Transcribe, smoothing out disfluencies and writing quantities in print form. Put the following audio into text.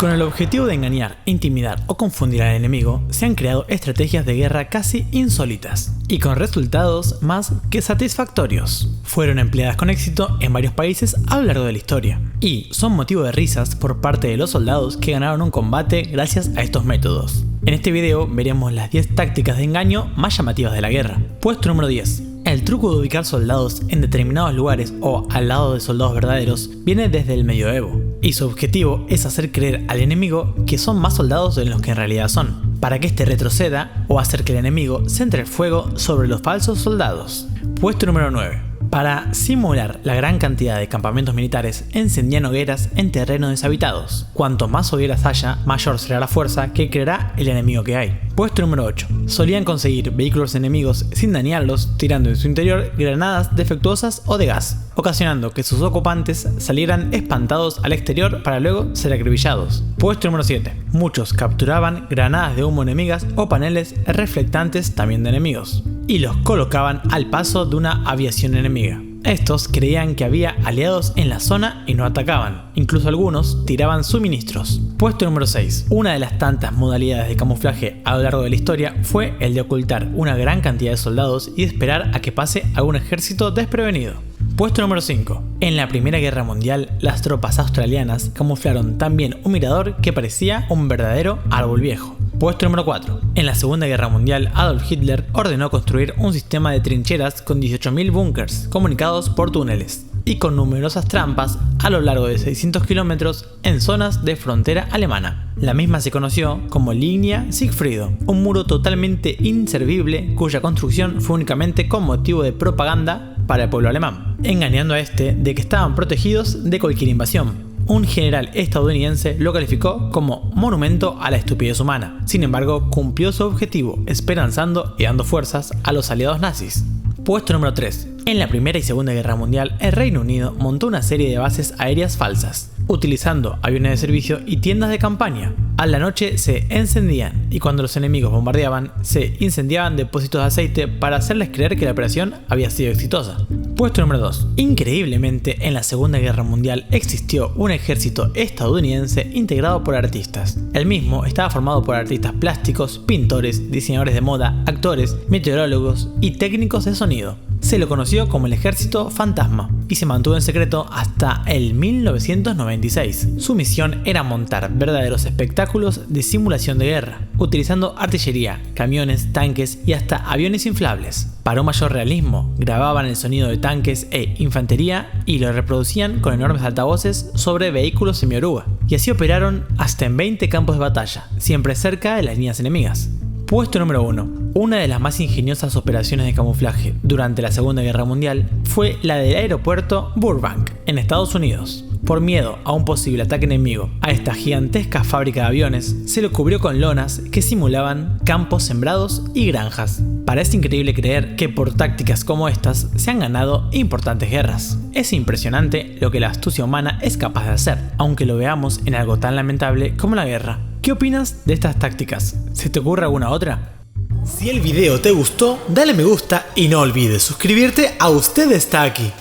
Con el objetivo de engañar, intimidar o confundir al enemigo, se han creado estrategias de guerra casi insólitas y con resultados más que satisfactorios. Fueron empleadas con éxito en varios países a lo largo de la historia y son motivo de risas por parte de los soldados que ganaron un combate gracias a estos métodos. En este video veremos las 10 tácticas de engaño más llamativas de la guerra. Puesto número 10. El truco de ubicar soldados en determinados lugares o al lado de soldados verdaderos viene desde el medioevo, y su objetivo es hacer creer al enemigo que son más soldados de los que en realidad son, para que éste retroceda o hacer que el enemigo centre el fuego sobre los falsos soldados. Puesto número 9. Para simular la gran cantidad de campamentos militares, encendían hogueras en terrenos deshabitados. Cuanto más hogueras haya, mayor será la fuerza que creerá el enemigo que hay. Puesto número 8. Solían conseguir vehículos enemigos sin dañarlos, tirando en su interior granadas defectuosas o de gas, ocasionando que sus ocupantes salieran espantados al exterior para luego ser acribillados. Puesto número 7. Muchos capturaban granadas de humo enemigas o paneles reflectantes también de enemigos, y los colocaban al paso de una aviación enemiga. Estos creían que había aliados en la zona y no atacaban, incluso algunos tiraban suministros. Puesto número 6. Una de las tantas modalidades de camuflaje a lo largo de la historia fue el de ocultar una gran cantidad de soldados y esperar a que pase algún ejército desprevenido. Puesto número 5. En la Primera Guerra Mundial, las tropas australianas camuflaron tan bien un mirador que parecía un verdadero árbol viejo. Puesto número 4. En la Segunda Guerra Mundial, Adolf Hitler ordenó construir un sistema de trincheras con 18.000 búnkers comunicados por túneles y con numerosas trampas a lo largo de 600 kilómetros en zonas de frontera alemana. La misma se conoció como Línea Siegfried, un muro totalmente inservible cuya construcción fue únicamente con motivo de propaganda para el pueblo alemán, engañando a este de que estaban protegidos de cualquier invasión. Un general estadounidense lo calificó como monumento a la estupidez humana. Sin embargo, cumplió su objetivo, esperanzando y dando fuerzas a los aliados nazis. Puesto número 3. En la Primera y Segunda Guerra Mundial, el Reino Unido montó una serie de bases aéreas falsas, utilizando aviones de servicio y tiendas de campaña. A la noche se encendían y cuando los enemigos bombardeaban, se incendiaban depósitos de aceite para hacerles creer que la operación había sido exitosa. Puesto número 2. Increíblemente, en la Segunda Guerra Mundial existió un ejército estadounidense integrado por artistas. El mismo estaba formado por artistas plásticos, pintores, diseñadores de moda, actores, meteorólogos y técnicos de sonido. Se lo conoció como el Ejército Fantasma y se mantuvo en secreto hasta el 1996. Su misión era montar verdaderos espectáculos de simulación de guerra, utilizando artillería, camiones, tanques y hasta aviones inflables. Para un mayor realismo, grababan el sonido de tanques e infantería y lo reproducían con enormes altavoces sobre vehículos semioruga. Y así operaron hasta en 20 campos de batalla, siempre cerca de las líneas enemigas. Puesto número 1. Una de las más ingeniosas operaciones de camuflaje durante la Segunda Guerra Mundial fue la del aeropuerto Burbank, en Estados Unidos. Por miedo a un posible ataque enemigo a esta gigantesca fábrica de aviones, se lo cubrió con lonas que simulaban campos sembrados y granjas. Parece increíble creer que por tácticas como estas se han ganado importantes guerras. Es impresionante lo que la astucia humana es capaz de hacer, aunque lo veamos en algo tan lamentable como la guerra. ¿Qué opinas de estas tácticas? ¿Se te ocurre alguna otra? Si el video te gustó, dale me gusta y no olvides suscribirte a Usted Está Aquí.